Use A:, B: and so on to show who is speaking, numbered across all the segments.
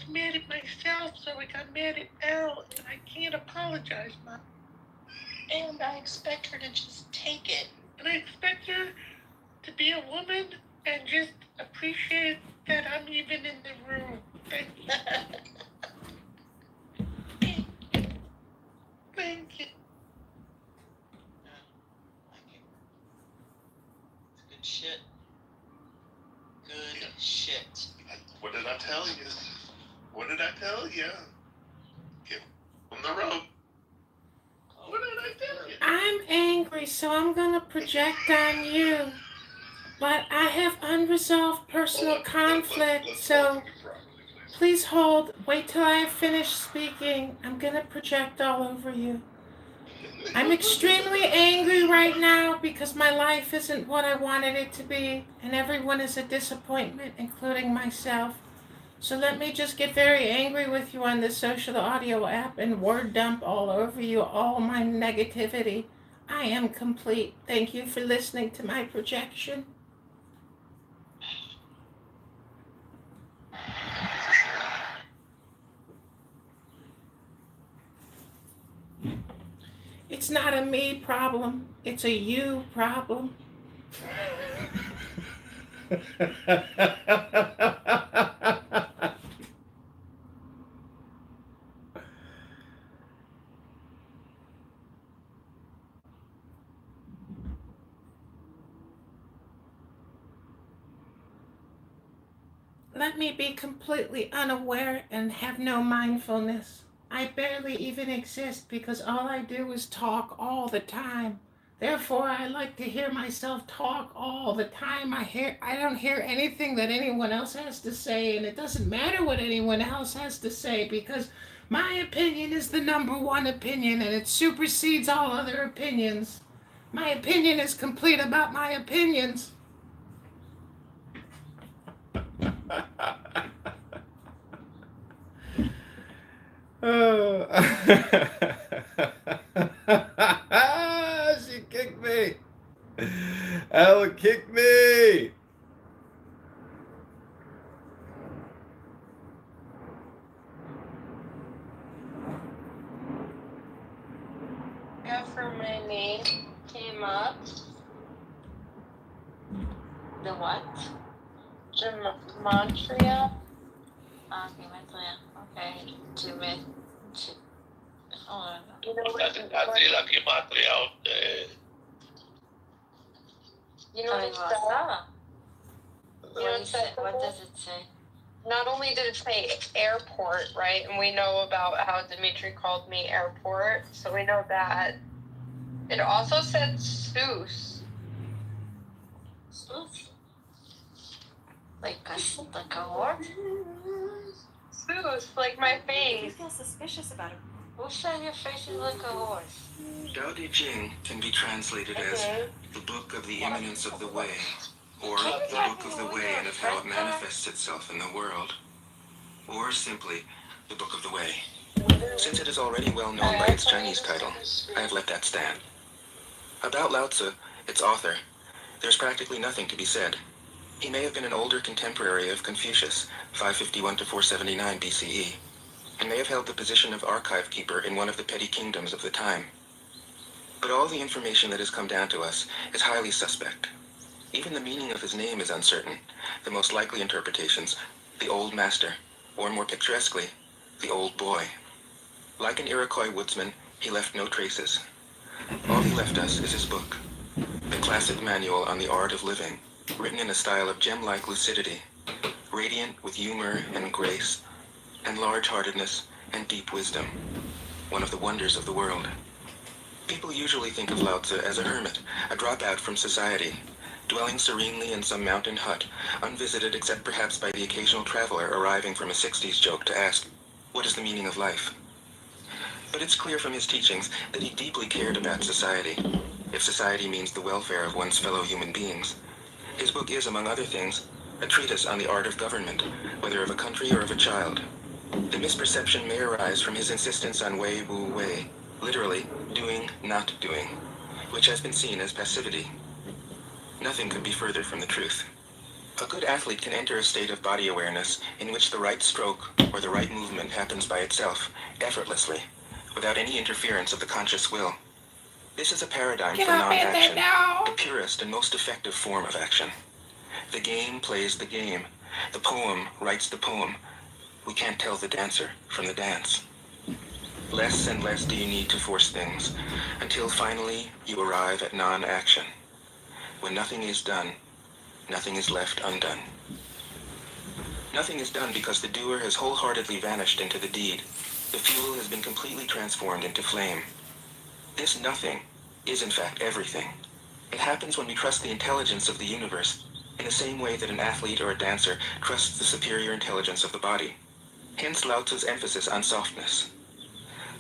A: mad at myself, so I got mad at Elle, and I can't apologize, Mom. And I expect her to just take it. And I expect her to be a woman and just appreciate that I'm even in the room. Thank you. Thank you.
B: Good shit. Good shit.
C: What did I tell you? What did I tell you? Get on the road. What did I tell you?
A: I'm angry, so I'm gonna project on you. But I have unresolved personal conflict, so please hold. Wait till I finish speaking. I'm gonna project all over you. I'm extremely angry right now because my life isn't what I wanted it to be, and everyone is a disappointment, including myself. So let me just get very angry with you on this social audio app and word dump all over you all my negativity. I am complete. Thank you for listening to my projection. It's not a me problem. It's a you problem. Let me be completely unaware and have no mindfulness. I barely even exist because all I do is talk all the time. Therefore, I like to hear myself talk all the time. I don't hear anything that anyone else has to say, and it doesn't matter what anyone else has to say because my opinion is the number one opinion and it supersedes all other opinions. My opinion is complete about my opinions.
D: Oh. She kicked me. Elle kicked me.
E: After my name came up.
B: The what?
E: Gematria.
B: Gematria. Okay. Hold on.
E: You know what?
C: Dati la gematria out there.
E: You know what it said?
B: What does it say?
E: Not only did it say airport, right? And we know about how Dimitri called me airport, so we know that. It also said Seuss.
B: Seuss? Like a horse?
E: Seuss, like my face.
F: You feel suspicious about it.
B: Who said your face is like a horse?
G: Tao Te Ching can be translated as the book of the imminence of the way, or the book of the way and of how it manifests itself in the world, or simply the book of the way. Since it is already well known by its Chinese title, I have let that stand. About Lao Tzu, its author, there's practically nothing to be said. He may have been an older contemporary of Confucius, 551 to 479 BCE, and may have held the position of archive keeper in one of the petty kingdoms of the time. But all the information that has come down to us is highly suspect. Even the meaning of his name is uncertain. The most likely interpretations, the Old Master, or more picturesquely, the Old Boy. Like an Iroquois woodsman, he left no traces. All he left us is his book, the classic manual on the art of living, written in a style of gem-like lucidity, radiant with humor and grace, and large-heartedness and deep wisdom, one of the wonders of the world. People usually think of Lao Tzu as a hermit, a dropout from society, dwelling serenely in some mountain hut, unvisited except perhaps by the occasional traveler arriving from a 60s joke to ask, what is the meaning of life? But it's clear from his teachings that he deeply cared about society, if society means the welfare of one's fellow human beings. His book is, among other things, a treatise on the art of government, whether of a country or of a child. The misperception may arise from his insistence on wei wu wei, literally, doing, not doing, which has been seen as passivity. Nothing could be further from the truth. A good athlete can enter a state of body awareness in which the right stroke or the right movement happens by itself, effortlessly, without any interference of the conscious will. This is a paradigm
A: Get
G: for
A: up in there
G: non-action,
A: now.
G: the purest and most effective form of action. The game plays the game. The poem writes the poem. We can't tell the dancer from the dance. Less and less do you need to force things, until finally you arrive at non-action. When nothing is done, nothing is left undone. Nothing is done because the doer has wholeheartedly vanished into the deed. The fuel has been completely transformed into flame. This nothing is in fact everything. It happens when we trust the intelligence of the universe, in the same way that an athlete or a dancer trusts the superior intelligence of the body. Hence Lao Tzu's emphasis on softness.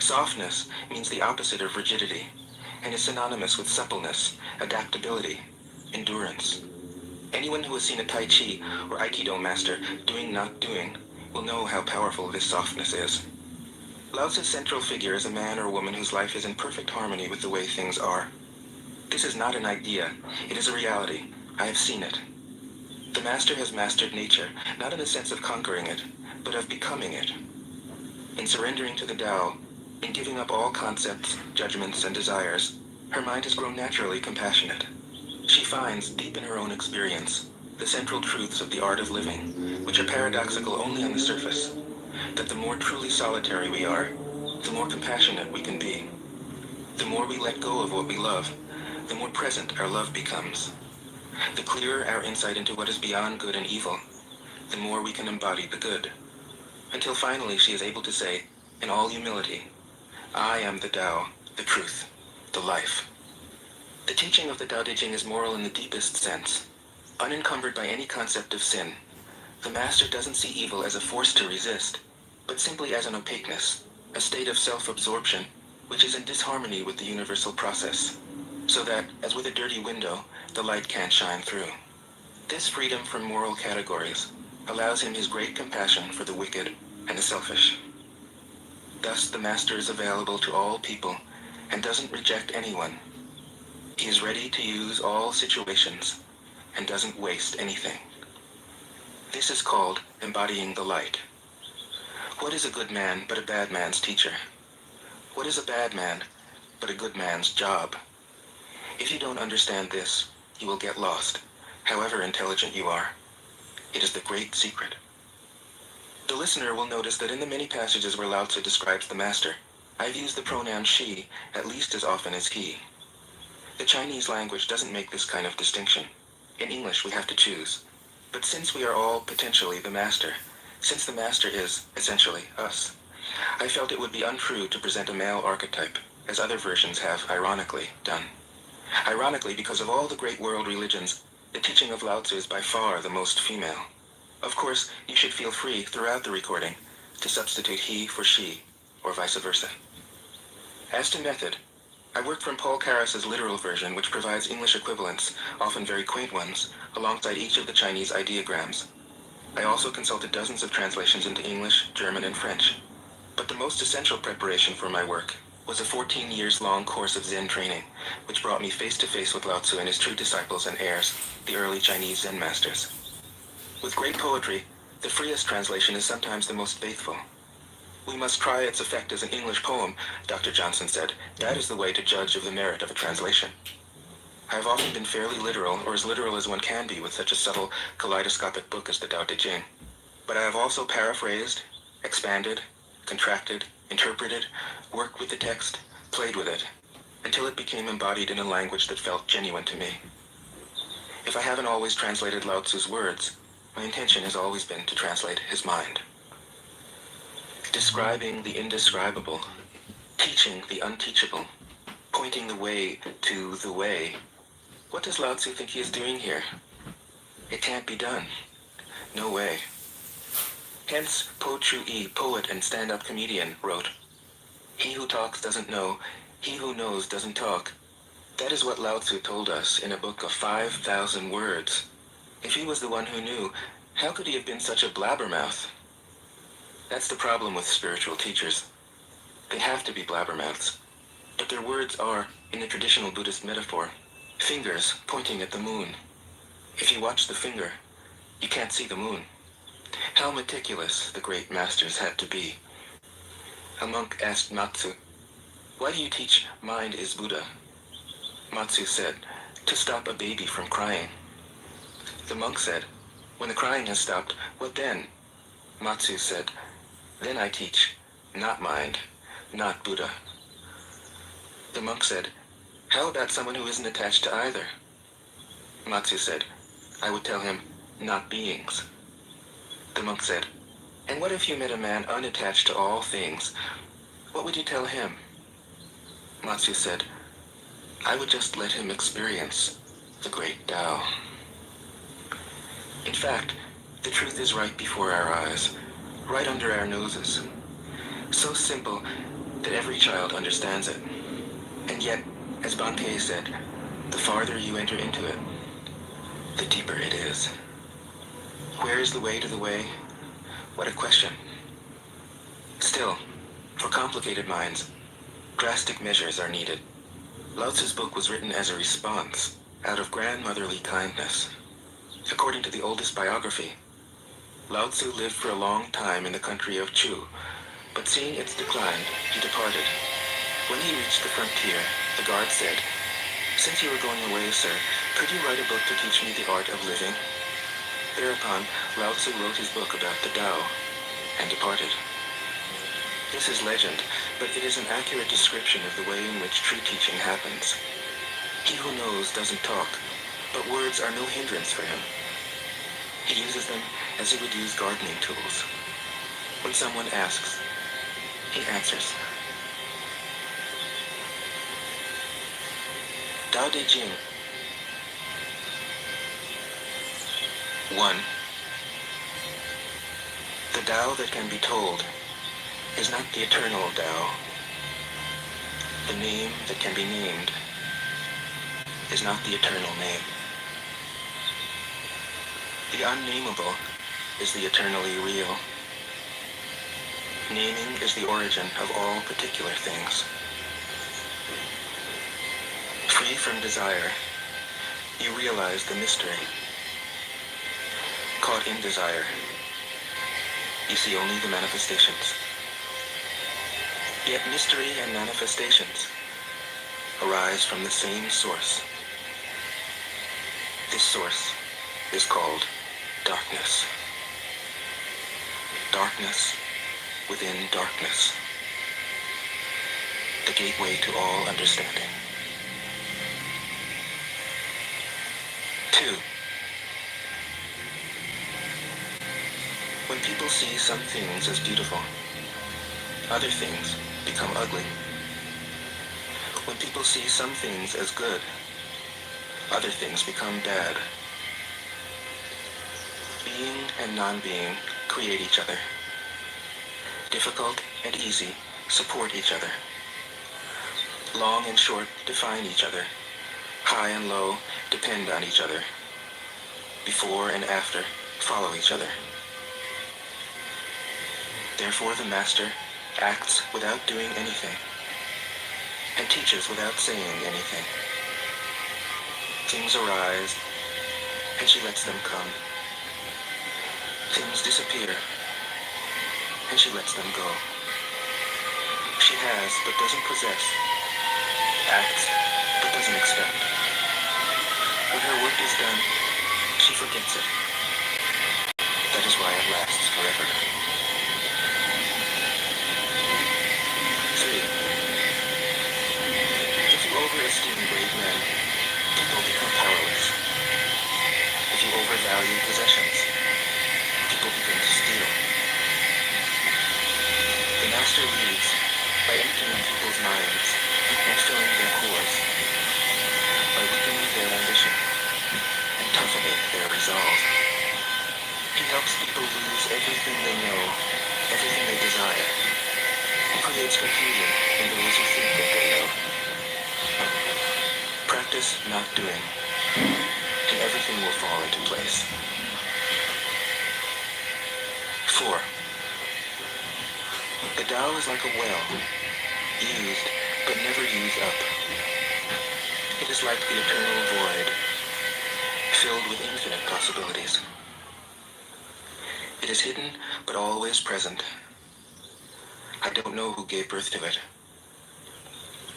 G: Softness means the opposite of rigidity, and is synonymous with suppleness, adaptability, endurance. Anyone who has seen a Tai Chi or Aikido master doing not doing will know how powerful this softness is. Lao Tzu's central figure is a man or woman whose life is in perfect harmony with the way things are. This is not an idea, it is a reality. I have seen it. The master has mastered nature, not in the sense of conquering it, but of becoming it. In surrendering to the Tao, in giving up all concepts, judgments, and desires, her mind has grown naturally compassionate. She finds, deep in her own experience, the central truths of the art of living, which are paradoxical only on the surface, that the more truly solitary we are, the more compassionate we can be. The more we let go of what we love, the more present our love becomes. The clearer our insight into what is beyond good and evil, the more we can embody the good. Until finally she is able to say, in all humility, I am the Tao, the truth, the life. The teaching of the Tao Te Ching is moral in the deepest sense, unencumbered by any concept of sin. The master doesn't see evil as a force to resist, but simply as an opaqueness, a state of self-absorption, which is in disharmony with the universal process, so that, as with a dirty window, the light can't shine through. This freedom from moral categories allows him his great compassion for the wicked and the selfish. Thus the master is available to all people and doesn't reject anyone. He is ready to use all situations and doesn't waste anything. This is called embodying the light. What is a good man but a bad man's teacher? What is a bad man but a good man's job? If you don't understand this, you will get lost, however intelligent you are. It is the great secret. The listener will notice that in the many passages where Lao Tzu describes the master, I've used the pronoun she at least as often as he. The Chinese language doesn't make this kind of distinction. In English we have to choose. But since we are all potentially the master, since the master is, essentially, us, I felt it would be untrue to present a male archetype, as other versions have, ironically, done. Ironically, because of all the great world religions, the teaching of Lao Tzu is by far the most female. Of course, you should feel free throughout the recording to substitute he for she, or vice versa. As to method, I worked from Paul Carus's literal version, which provides English equivalents, often very quaint ones, alongside each of the Chinese ideograms. I also consulted dozens of translations into English, German, and French. But the most essential preparation for my work was a 14 years long course of Zen training, which brought me face to face with Lao Tzu and his true disciples and heirs, the early Chinese Zen masters. With great poetry, the freest translation is sometimes the most faithful. We must try its effect as an English poem, Dr. Johnson said. That is the way to judge of the merit of a translation. I have often been fairly literal, or as literal as one can be with such a subtle, kaleidoscopic book as the Tao Te Ching. But I have also paraphrased, expanded, contracted, interpreted, worked with the text, played with it, until it became embodied in a language that felt genuine to me. If I haven't always translated Lao Tzu's words, my intention has always been to translate his mind. Describing the indescribable, teaching the unteachable, pointing the way to the way. What does Lao Tzu think he is doing here? It can't be done. No way. Hence, Po Chu-yi, poet and stand-up comedian, wrote, "He who talks doesn't know, he who knows doesn't talk." That is what Lao Tzu told us in a book of 5,000 words. If he was the one who knew, how could he have been such a blabbermouth? That's the problem with spiritual teachers. They have to be blabbermouths. But their words are, in the traditional Buddhist metaphor, fingers pointing at the moon. If you watch the finger, You can't see the moon. How meticulous the great masters had to be. A monk asked Matsu, "Why do you teach mind is Buddha?" Matsu said, "To stop a baby from crying." The monk said, "When the crying has stopped, what then?" Matsu said, "Then I teach, not mind, not Buddha." The monk said, "How about someone who isn't attached to either?" Matsu said, "I would tell him, not beings." The monk said, "And what if you met a man unattached to all things? What would you tell him?" Matsu said, "I would just let him experience the great Tao." In fact, the truth is right before our eyes, right under our noses. So simple that every child understands it. And yet, as Bante said, the farther you enter into it, the deeper it is. Where is the way to the way? What a question. Still, for complicated minds, drastic measures are needed. Lao Tzu's book was written as a response, out of grandmotherly kindness. According to the oldest biography, Lao Tzu lived for a long time in the country of Chu, but seeing its decline, he departed. When he reached the frontier, the guard said, "Since you are going away, sir, could you write a book to teach me the art of living?" Thereupon, Lao Tzu wrote his book about the Tao, and departed. This is legend, but it is an accurate description of the way in which true teaching happens. He who knows doesn't talk, but words are no hindrance for him. He uses them as he would use gardening tools. When someone asks, he answers. Tao Te Ching. 1. The Tao that can be told is not the eternal Tao. The name that can be named is not the eternal name. The unnameable is the eternally real. Naming is the origin of all particular things. Free from desire, you realize the mystery. Caught in desire, you see only the manifestations. Yet mystery and manifestations arise from the same source. This source is called darkness. Darkness within darkness. The gateway to all understanding. 2. When people see some things as beautiful, other things become ugly. When people see some things as good, other things become bad. Being and non-being create each other. Difficult and easy support each other. Long and short define each other. High and low depend on each other. Before and after follow each other. Therefore the master acts without doing anything and teaches without saying anything. Things arise and she lets them come. Things disappear and she lets them go. She has but doesn't possess, acts but doesn't expect. When her work is done, she forgets it. That is why it lasts forever. 3. If you overesteem brave men, people become powerless. If you overvalue possessions, people begin to steal. The master leads by emptying people's minds and filling their cores, by weakening their ambition and toughening their resolve. He helps people lose everything they know, everything they desire. He creates confusion in those who think that they know. Practice not doing, and everything will fall into place. 4. The Tao is like a well, used but never used up. It is like the eternal void, filled with infinite possibilities. It is hidden, but always present. I don't know who gave birth to it.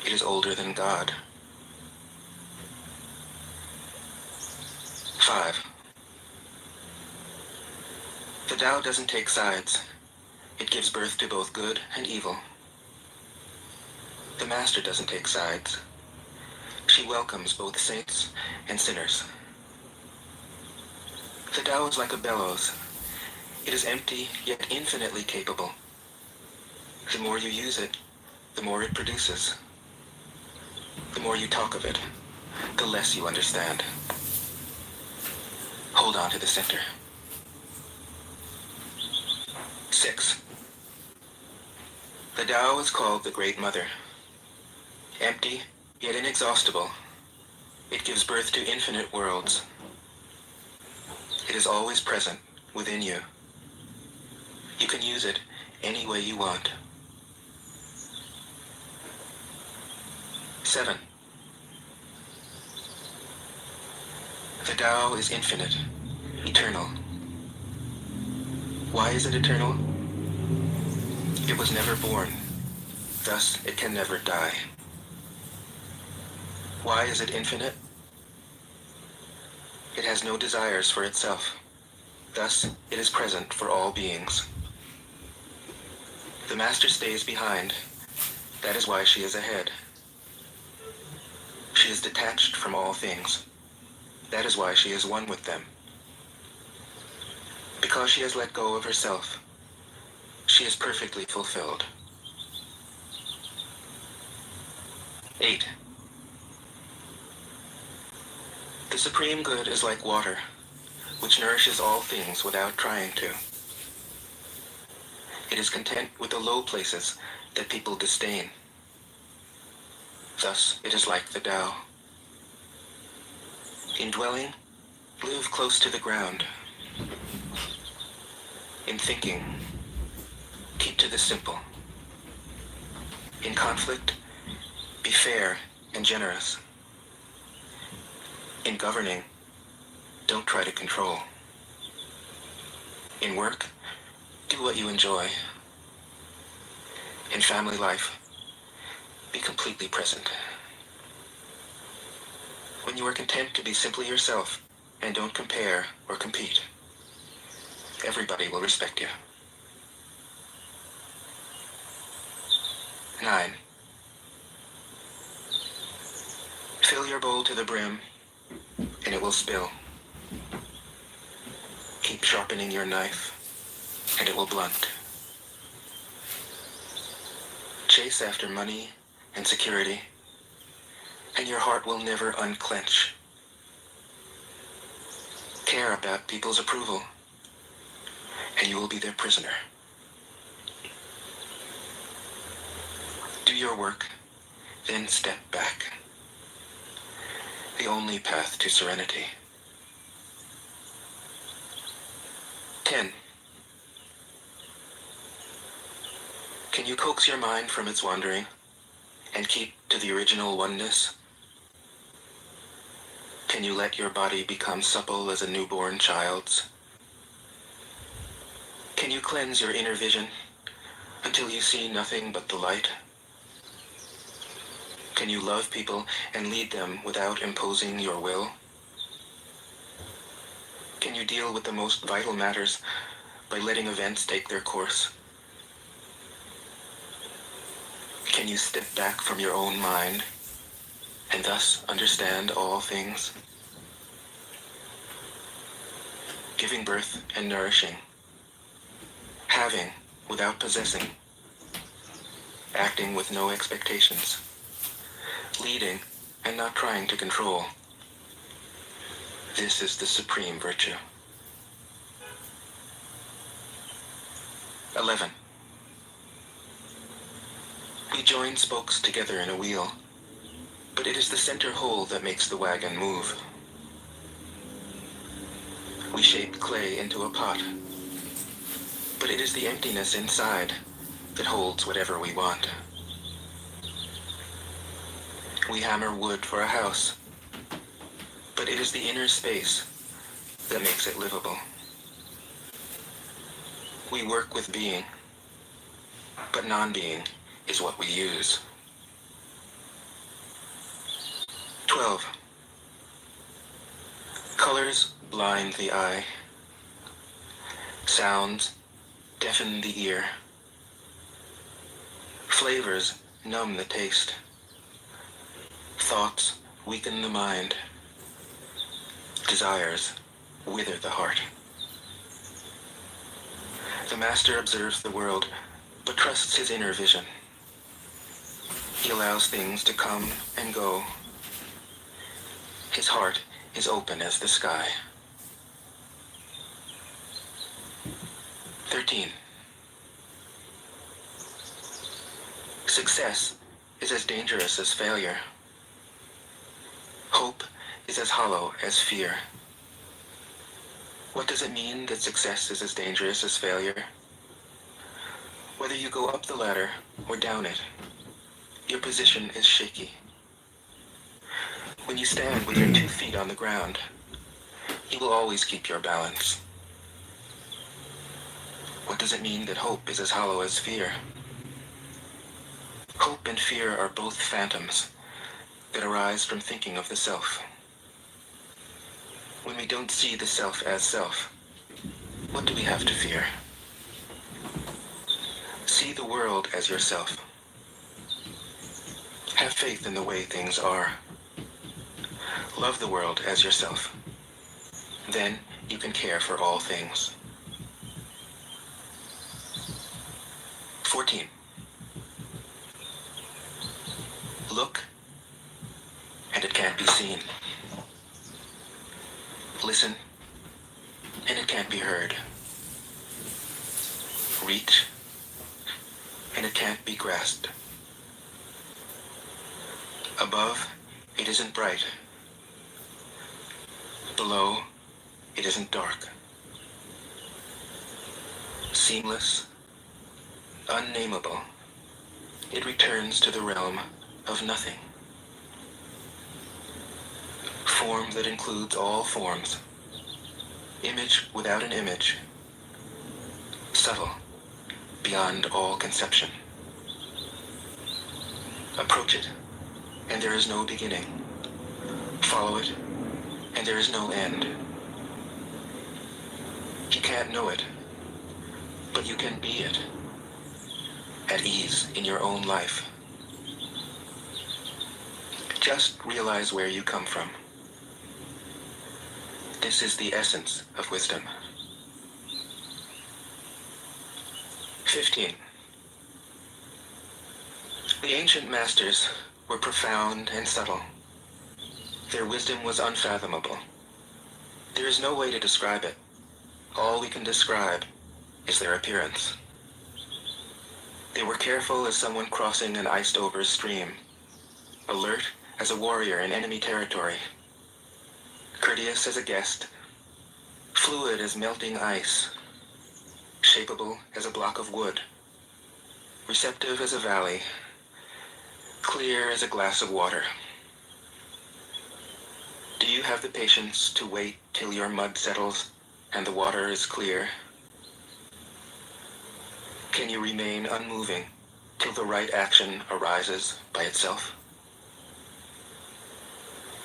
G: It is older than God. 5. The Tao doesn't take sides. It gives birth to both good and evil. The Master doesn't take sides. She welcomes both saints and sinners. The Tao is like a bellows. It is empty, yet infinitely capable. The more you use it, the more it produces. The more you talk of it, the less you understand. Hold on to the center. 6. The Tao is called the Great Mother. Empty, yet inexhaustible, it gives birth to infinite worlds. It is always present within you. You can use it any way you want. 7. The Tao is infinite, eternal. Why is it eternal? It was never born, thus it can never die. Why is it infinite? It has no desires for itself, thus it is present for all beings. The Master stays behind, that is why she is ahead. She is detached from all things, that is why she is one with them. Because she has let go of herself, she is perfectly fulfilled. 8. The Supreme Good is like water, which nourishes all things without trying to. It is content with the low places that people disdain. Thus, it is like the Tao. In dwelling, live close to the ground. In thinking, keep to the simple. In conflict, be fair and generous. In governing, don't try to control. In work, do what you enjoy. In family life, be completely present. When you are content to be simply yourself and don't compare or compete, everybody will respect you. 9. Fill your bowl to the brim, and it will spill. Keep sharpening your knife, and it will blunt. Chase after money and security, and your heart will never unclench. Care about people's approval, and you will be their prisoner. Do your work, then step back. The only path to serenity. 10. Can you coax your mind from its wandering and keep to the original oneness? Can you let your body become supple as a newborn child's? Can you cleanse your inner vision until you see nothing but the light? Can you love people and lead them without imposing your will? Can you deal with the most vital matters by letting events take their course? Can you step back from your own mind and thus understand all things? Giving birth and nourishing. Having without possessing. Acting with no expectations. Leading and not trying to control. This is the supreme virtue. 11. We join spokes together in a wheel, but it is the center hole that makes the wagon move. We shape clay into a pot, but it is the emptiness inside that holds whatever we want. We hammer wood for a house, but it is the inner space that makes it livable. We work with being, but non-being is what we use. 12. Colors blind the eye. Sounds deafen the ear. Flavors numb the taste. Thoughts weaken the mind. Desires wither the heart. The master observes the world, but trusts his inner vision. He allows things to come and go. His heart is open as the sky. 13. Success is as dangerous as failure. Hope is as hollow as fear. What does it mean that success is as dangerous as failure? Whether you go up the ladder or down it, your position is shaky. When you stand with your 2 feet on the ground, you will always keep your balance. What does it mean that hope is as hollow as fear? Hope and fear are both phantoms that arise from thinking of the self. When we don't see the self as self, what do we have to fear? See the world as yourself. Have faith in the way things are. Love the world as yourself. Then you can care for all things. 14. Look, and it can't be seen. Listen, and it can't be heard. Reach, and it can't be grasped. Above, it isn't bright. Below, it isn't dark. Seamless, unnameable, it returns to the realm of nothing. Form that includes all forms. Image without an image. Subtle, beyond all conception. Approach it, and there is no beginning. Follow it, and there is no end. You can't know it, but you can be it. At ease in your own life. Just realize where you come from. This is the essence of wisdom. 15. The ancient masters were profound and subtle. Their wisdom was unfathomable. There is no way to describe it. All we can describe is their appearance. They were careful as someone crossing an iced-over stream, alert as a warrior in enemy territory, courteous as a guest, fluid as melting ice, shapeable as a block of wood, receptive as a valley, clear as a glass of water. Do you have the patience to wait till your mud settles and the water is clear? Can you remain unmoving till the right action arises by itself?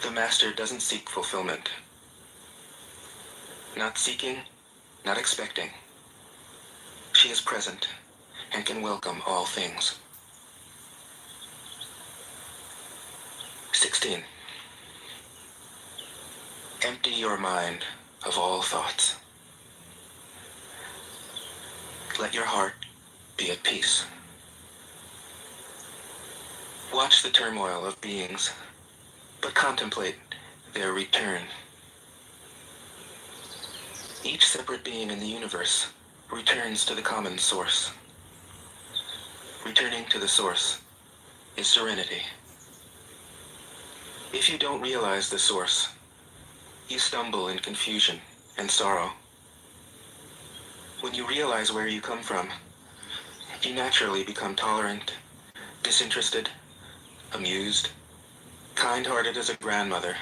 G: The master doesn't seek fulfillment. Not seeking, not expecting. She is present and can welcome all things. 16. Empty your mind of all thoughts. Let your heart be at peace. Watch the turmoil of beings, but contemplate their return. Each separate being in the universe returns to the common source. Returning to the source is serenity. If you don't realize the source, you stumble in confusion and sorrow. When you realize where you come from, you naturally become tolerant, disinterested, amused, kind-hearted as a grandmother,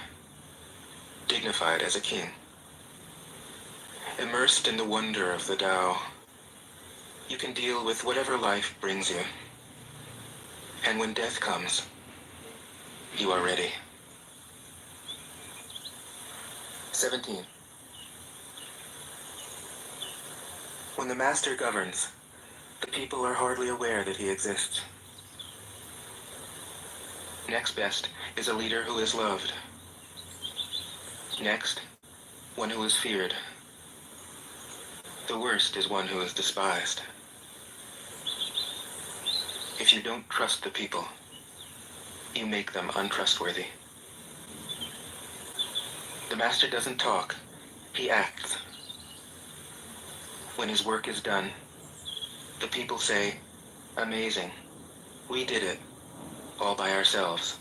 G: dignified as a king. Immersed in the wonder of the Tao, you can deal with whatever life brings you. And when death comes, you are ready. 17. When the master governs, the people are hardly aware that he exists. Next best is a leader who is loved. Next, one who is feared. The worst is one who is despised. If you don't trust the people, you make them untrustworthy. The master doesn't talk, he acts. When his work is done, the people say, "Amazing, we did it, all by ourselves."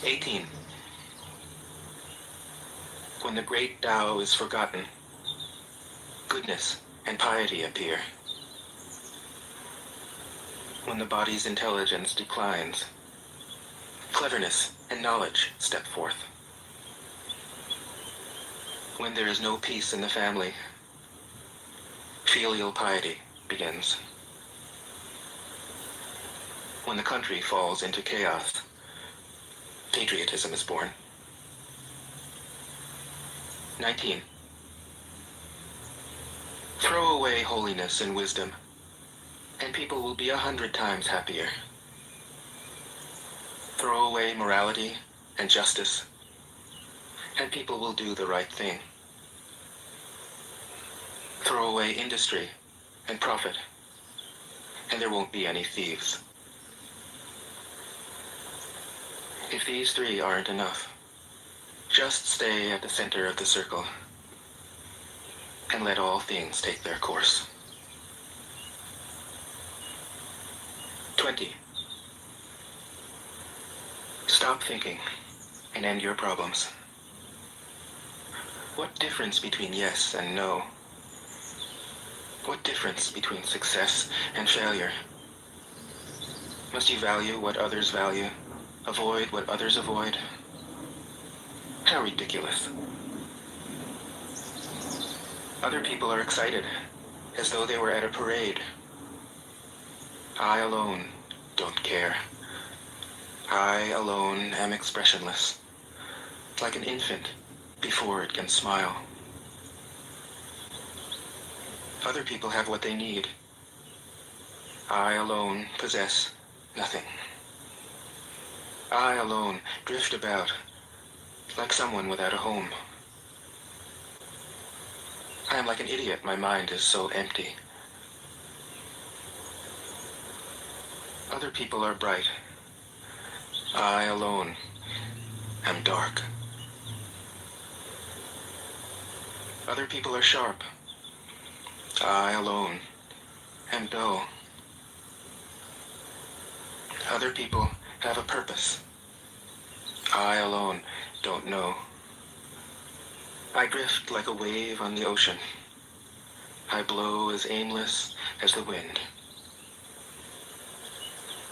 G: 18. When the great Tao is forgotten, goodness and piety appear. When the body's intelligence declines, cleverness and knowledge step forth. When there is no peace in the family, filial piety begins. When the country falls into chaos, patriotism is born. 19. Throw away holiness and wisdom, and people will be 100 times happier. Throw away morality and justice, and people will do the right thing. Throw away industry and profit, and there won't be any thieves. If these three aren't enough, just stay at the center of the circle and let all things take their course. 20. Stop thinking and end your problems. What difference between yes and no? What difference between success and failure? Must you value what others value, avoid what others avoid? How ridiculous. Other people are excited, as though they were at a parade. I alone don't care. I alone am expressionless, like an infant before it can smile. Other people have what they need. I alone possess nothing. I alone drift about, like someone without a home. I am like an idiot, my mind is so empty. Other people are bright. I alone am dark. Other people are sharp. I alone am dull. Other people have a purpose. I alone don't know. I drift like a wave on the ocean. I blow as aimless as the wind.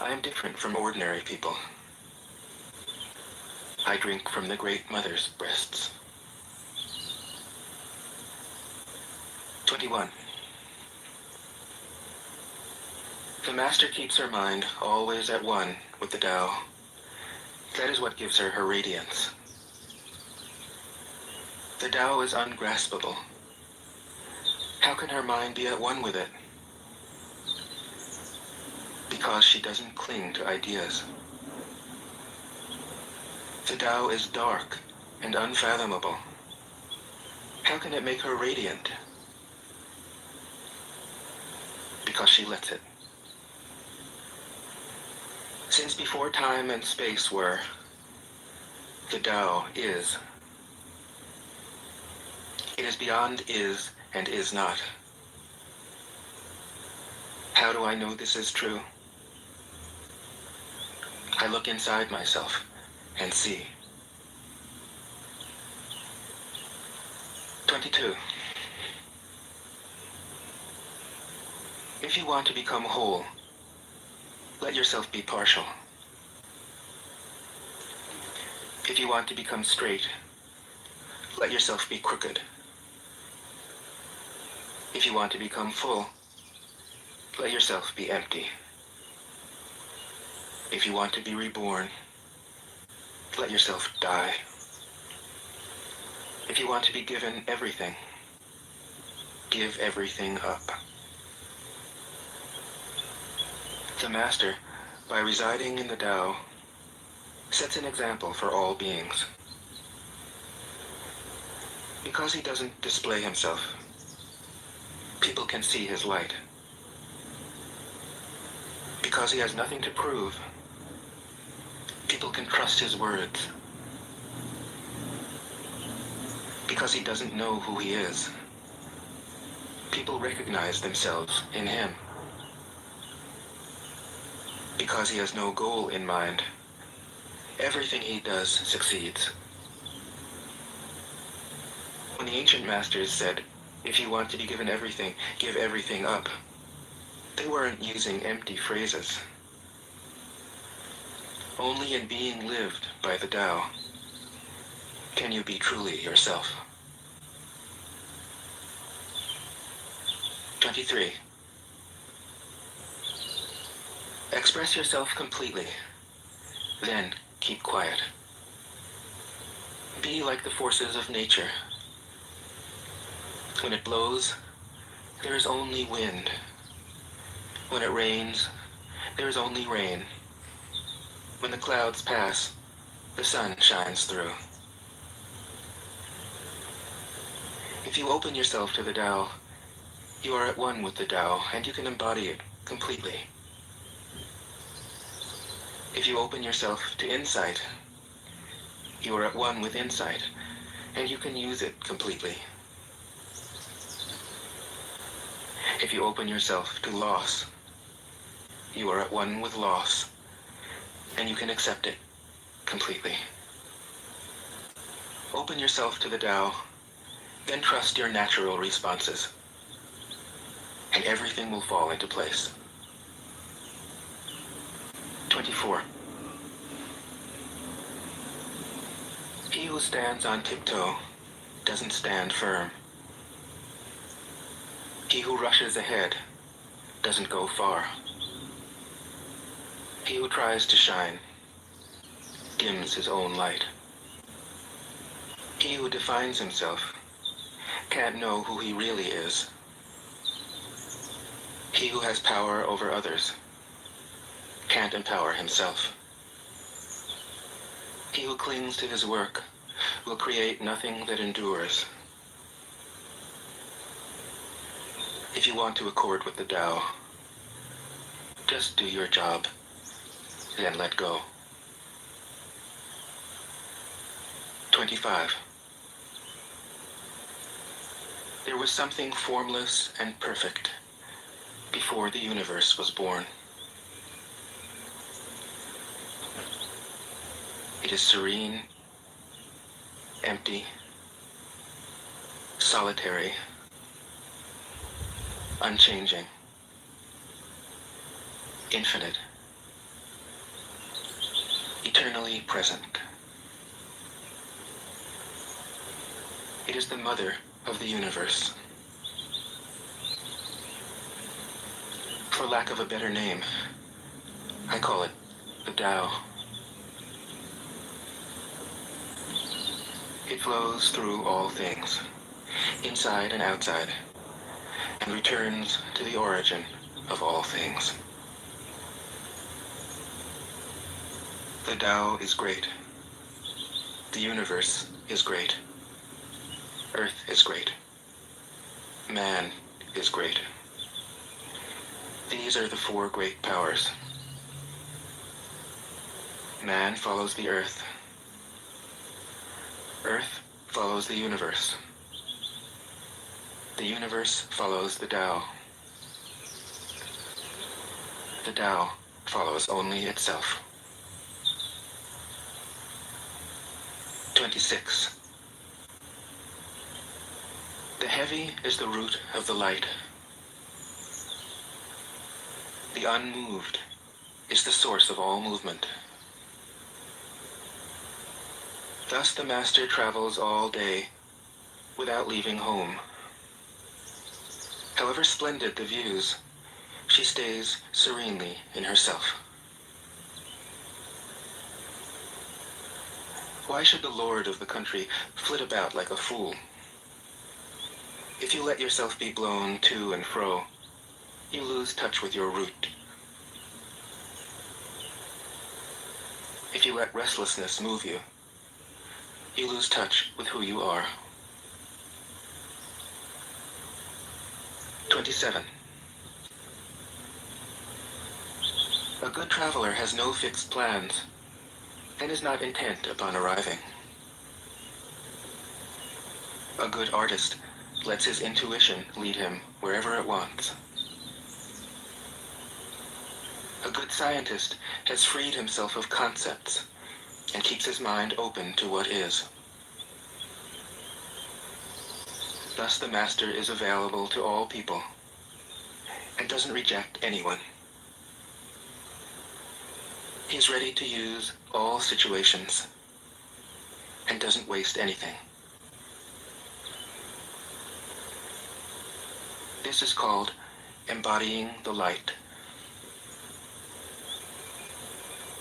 G: I am different from ordinary people. I drink from the Great Mother's breasts. 21. The Master keeps her mind always at one with the Tao. That is what gives her her radiance. The Tao is ungraspable. How can her mind be at one with it? Because she doesn't cling to ideas. The Tao is dark and unfathomable. How can it make her radiant? Because she lets it. Since before time and space were, the Tao is. It is beyond is and is not. How do I know this is true? I look inside myself and see. 22. If you want to become whole, let yourself be partial. If you want to become straight, let yourself be crooked. If you want to become full, let yourself be empty. If you want to be reborn, let yourself die. If you want to be given everything, give everything up. The Master, by residing in the Tao, sets an example for all beings. Because he doesn't display himself, people can see his light. Because he has nothing to prove, people can trust his words. Because he doesn't know who he is, people recognize themselves in him. Because he has no goal in mind, everything he does succeeds. When the ancient masters said, if you want to be given everything, give everything up, they weren't using empty phrases. Only in being lived by the Tao can you be truly yourself. 23. Express yourself completely, then keep quiet. Be like the forces of nature. When it blows, there is only wind. When it rains, there is only rain. When the clouds pass, the sun shines through. If you open yourself to the Tao, you are at one with the Tao, and you can embody it completely. If you open yourself to insight, you are at one with insight, and you can use it completely. If you open yourself to loss, you are at one with loss, and you can accept it completely. Open yourself to the Tao, then trust your natural responses, and everything will fall into place. 24. He who stands on tiptoe doesn't stand firm. He who rushes ahead doesn't go far. He who tries to shine dims his own light. He who defines himself can't know who he really is. He who has power over others can't empower himself. He who clings to his work will create nothing that endures. If you want to accord with the Tao, just do your job, then let go. 25. There was something formless and perfect before the universe was born. It is serene, empty, solitary, unchanging, infinite, eternally present. It is the mother of the universe. For lack of a better name, I call it the Tao. It flows through all things, inside and outside, and returns to the origin of all things. The Tao is great. The universe is great. Earth is great. Man is great. These are the four great powers. Man follows the earth. Earth follows the universe. The universe follows the Tao. The Tao follows only itself. 26. The heavy is the root of the light. The unmoved is the source of all movement. Thus the Master travels all day without leaving home. However splendid the views, she stays serenely in herself. Why should the lord of the country flit about like a fool? If you let yourself be blown to and fro, you lose touch with your root. If you let restlessness move you, you lose touch with who you are. 27. A good traveler has no fixed plans and is not intent upon arriving. A good artist lets his intuition lead him wherever it wants. A good scientist has freed himself of concepts and keeps his mind open to what is. Thus the master is available to all people and doesn't reject anyone. He is ready to use all situations and doesn't waste anything. This is called embodying the light.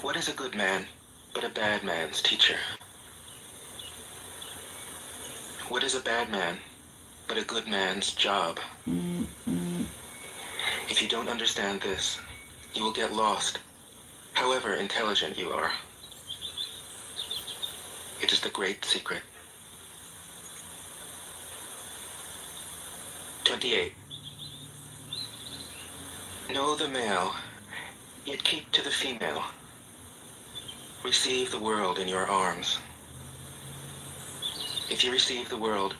G: What is a good man but a bad man's teacher? What is a bad man but a good man's job? If you don't understand this, you will get lost, however intelligent you are. It is the great secret. 28. Know the male, yet keep to the female. Receive the world in your arms. If you receive the world,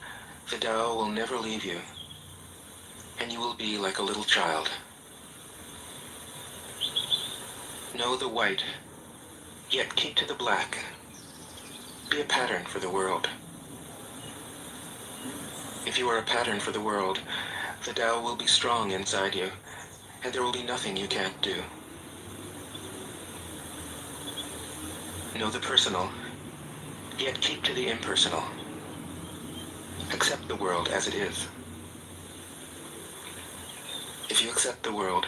G: the Tao will never leave you, and you will be like a little child. Know the white, yet keep to the black. Be a pattern for the world. If you are a pattern for the world, the Tao will be strong inside you, and there will be nothing you can't do. Know the personal, yet keep to the impersonal. Accept the world as it is. If you accept the world,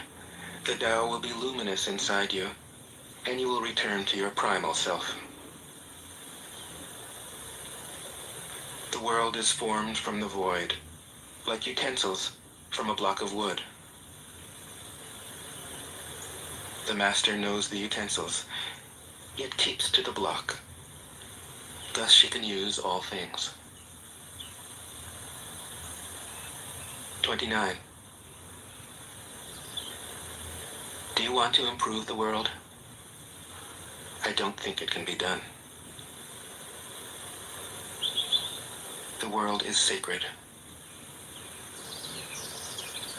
G: the Tao will be luminous inside you, and you will return to your primal self. The world is formed from the void, like utensils from a block of wood. The master knows the utensils, yet keeps to the block. Thus she can use all things. 29. Do you want to improve the world? I don't think it can be done. The world is sacred.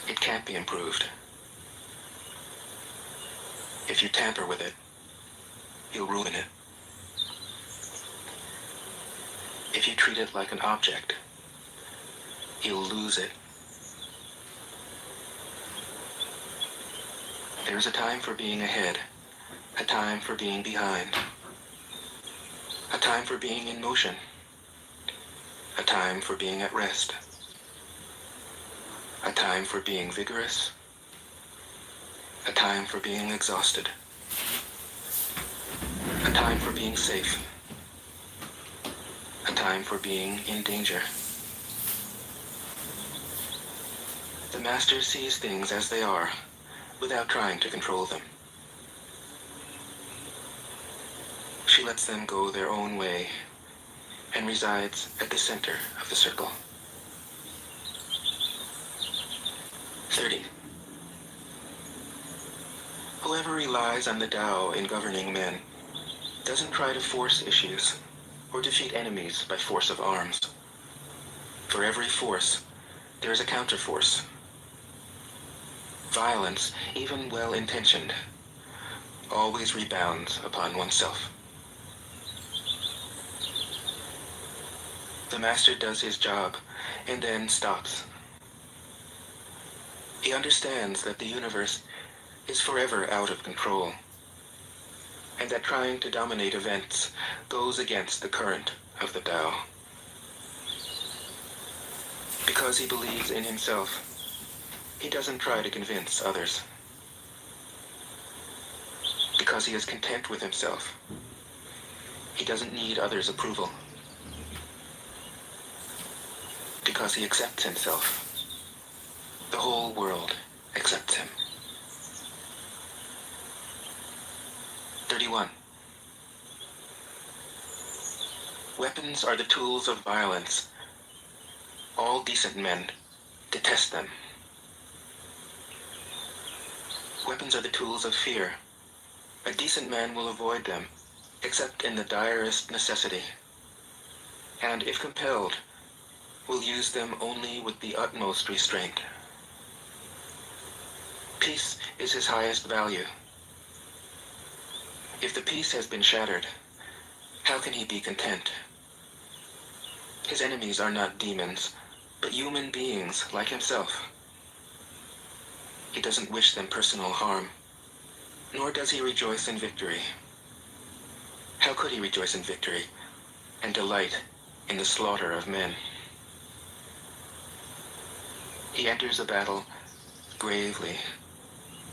G: It can't be improved. If you tamper with it, you'll ruin it. If you treat it like an object, you'll lose it. There's a time for being ahead, a time for being behind, a time for being in motion, a time for being at rest, a time for being vigorous, a time for being exhausted, a time for being safe, a time for being in danger. The master sees things as they are, without trying to control them. She lets them go their own way and resides at the center of the circle. 30. Whoever relies on the Tao in governing men doesn't try to force issues or defeat enemies by force of arms. For every force, there is a counterforce. Violence, even well-intentioned, always rebounds upon oneself. The master does his job and then stops. He understands that the universe is forever out of control, and that trying to dominate events goes against the current of the Tao. Because he believes in himself, He doesn't try to convince others. Because he is content with himself. He doesn't need others' approval. Because he accepts himself. The whole world accepts him. 31. Weapons are the tools of violence. All decent men detest them. Weapons are the tools of fear. A decent man will avoid them, except in the direst necessity, and if compelled, will use them only with the utmost restraint. Peace is his highest value. If the peace has been shattered, how can he be content? His enemies are not demons, but human beings like himself. He doesn't wish them personal harm, nor does he rejoice in victory. How could he rejoice in victory and delight in the slaughter of men? He enters a battle gravely,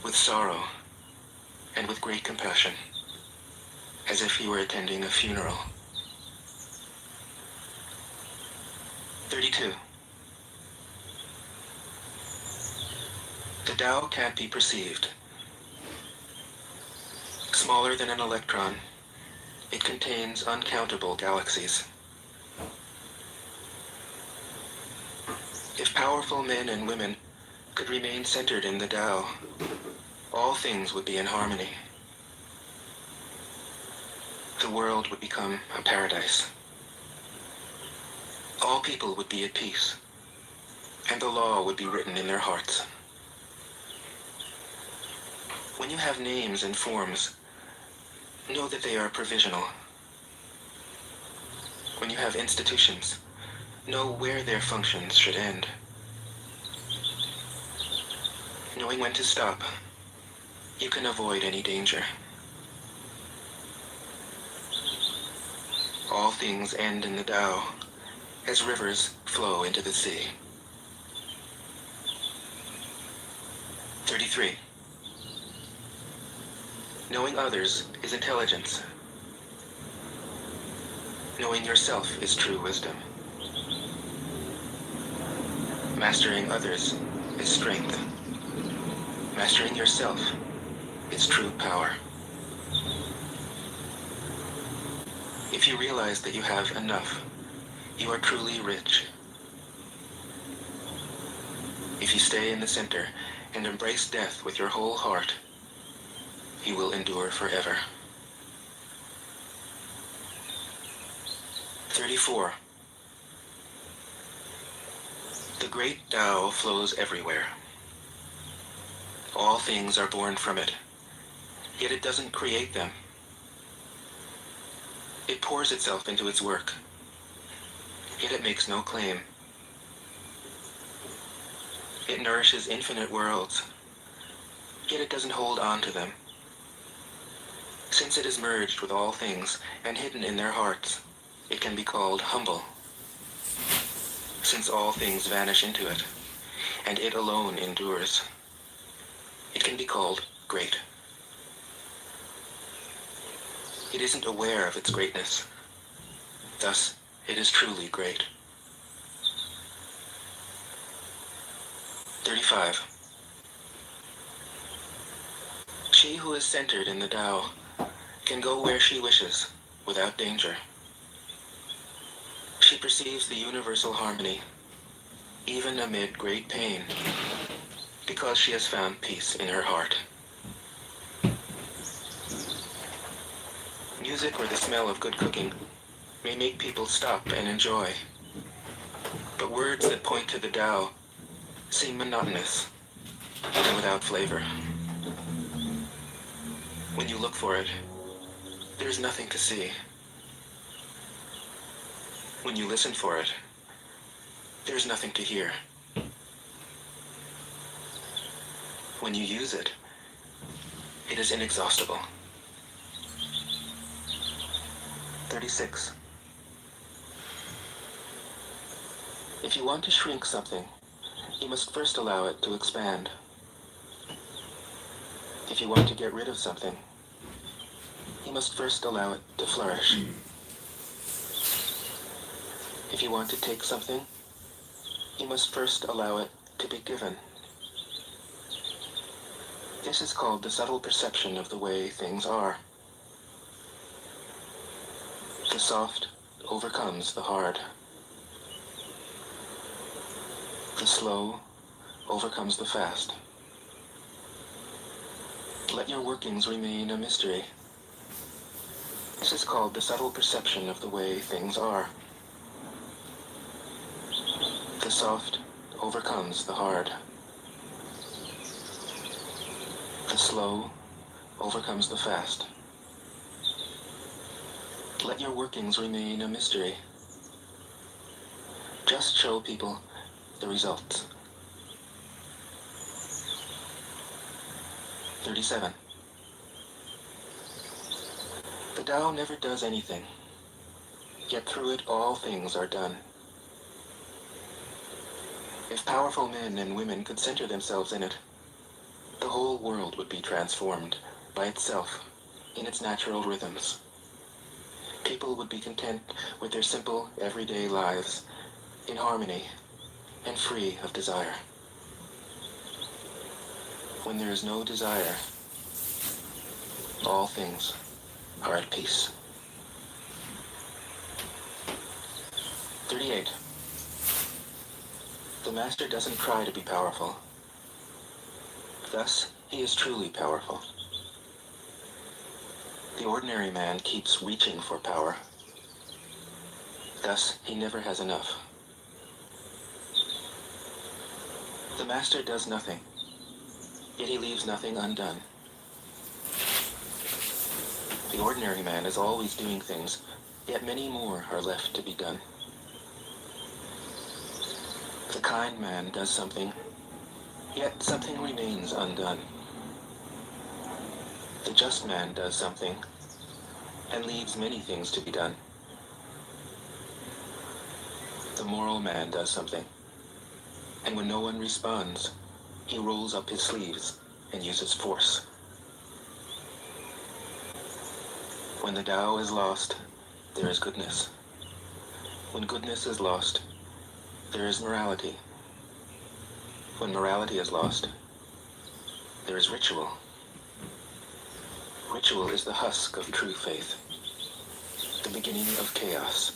G: with sorrow, and with great compassion, as if he were attending a funeral. 32. The Tao can't be perceived. Smaller than an electron, it contains uncountable galaxies. If powerful men and women could remain centered in the Tao, all things would be in harmony. The world would become a paradise. All people would be at peace, and the law would be written in their hearts. When you have names and forms, know that they are provisional. When you have institutions, know where their functions should end. Knowing when to stop, you can avoid any danger. All things end in the Tao, as rivers flow into the sea. 33. Knowing others is intelligence. Knowing yourself is true wisdom. Mastering others is strength. Mastering yourself is true power. If you realize that you have enough, you are truly rich. If you stay in the center and embrace death with your whole heart, you will endure forever. 34. The great Tao flows everywhere. All things are born from it, yet it doesn't create them. It pours itself into its work, yet it makes no claim. It nourishes infinite worlds, yet it doesn't hold on to them. Since it is merged with all things and hidden in their hearts, it can be called humble. Since all things vanish into it, and it alone endures, it can be called great. It isn't aware of its greatness. Thus, it is truly great. 35. She who is centered in the Tao can go where she wishes, without danger. She perceives the universal harmony, even amid great pain, because she has found peace in her heart. Music or the smell of good cooking may make people stop and enjoy, but words that point to the Tao seem monotonous and without flavor. When you look for it, there's nothing to see. When you listen for it, there's nothing to hear. When you use it, it is inexhaustible. 36. If you want to shrink something, you must first allow it to expand. If you want to get rid of something, you must first allow it to flourish. If you want to take something, you must first allow it to be given. This is called the subtle perception of the way things are. The soft overcomes the hard. The slow overcomes the fast. Let your workings remain a mystery. This is called the subtle perception of the way things are. The soft overcomes the hard. The slow overcomes the fast. Let your workings remain a mystery. Just show people the results. 37. The Tao never does anything, yet through it all things are done. If powerful men and women could center themselves in it, the whole world would be transformed by itself in its natural rhythms. People would be content with their simple, everyday lives, in harmony and free of desire. When there is no desire, all things are at peace. 38. The Master doesn't try to be powerful. Thus, he is truly powerful. The ordinary man keeps reaching for power. Thus, he never has enough. The Master does nothing, yet he leaves nothing undone. The ordinary man is always doing things, yet many more are left to be done. The kind man does something, yet something remains undone. The just man does something, and leaves many things to be done. The moral man does something, and when no one responds, he rolls up his sleeves and uses force. When the Tao is lost, there is goodness. When goodness is lost, there is morality. When morality is lost, there is ritual. Ritual is the husk of true faith, the beginning of chaos.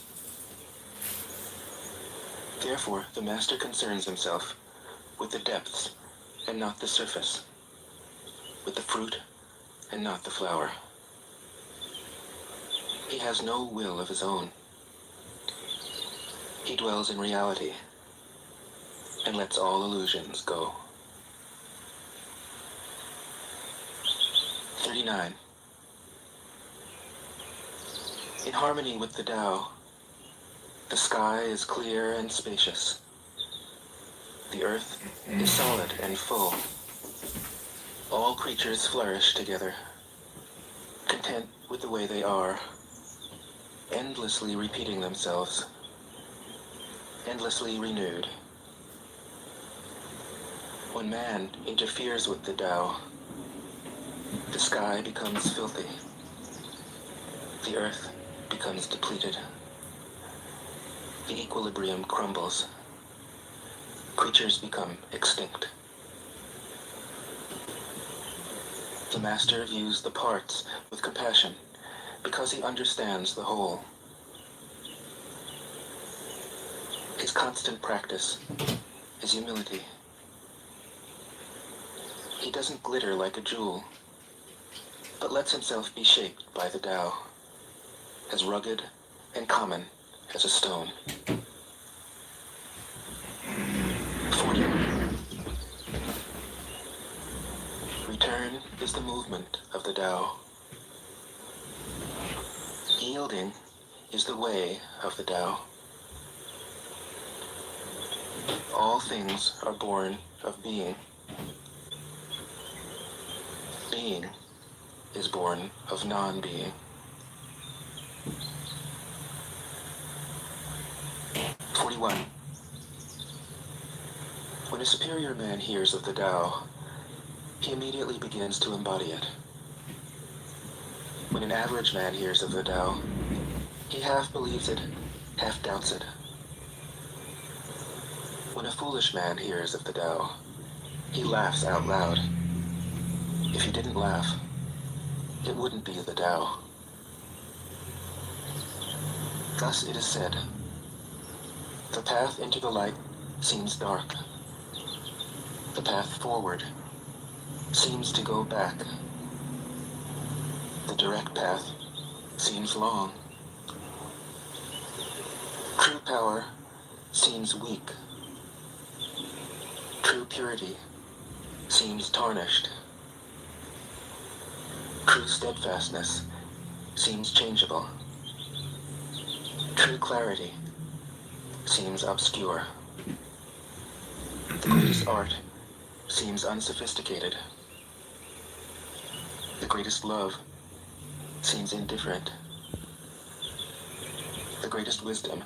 G: Therefore, the Master concerns himself with the depths and not the surface, with the fruit and not the flower. He has no will of his own. He dwells in reality and lets all illusions go. 39. In harmony with the Tao, the sky is clear and spacious. The earth is solid and full. All creatures flourish together, content with the way they are, endlessly repeating themselves, endlessly renewed. When man interferes with the Tao, the sky becomes filthy. The earth becomes depleted. The equilibrium crumbles. Creatures become extinct. The Master views the parts with compassion because he understands the whole. His constant practice is humility. He doesn't glitter like a jewel, but lets himself be shaped by the Tao, as rugged and common as a stone. 40. Return is the movement of the Tao. Yielding is the way of the Tao. All things are born of being. Being is born of non-being. 41. When a superior man hears of the Tao, he immediately begins to embody it. When an average man hears of the Tao, he half believes it, half doubts it. When a foolish man hears of the Tao, he laughs out loud. If he didn't laugh, it wouldn't be the Tao. Thus it is said, the path into the light seems dark. The path forward seems to go back. The direct path seems long. True power seems weak. True purity seems tarnished. True steadfastness seems changeable. True clarity seems obscure. The greatest art seems unsophisticated. The greatest love seems indifferent. The greatest wisdom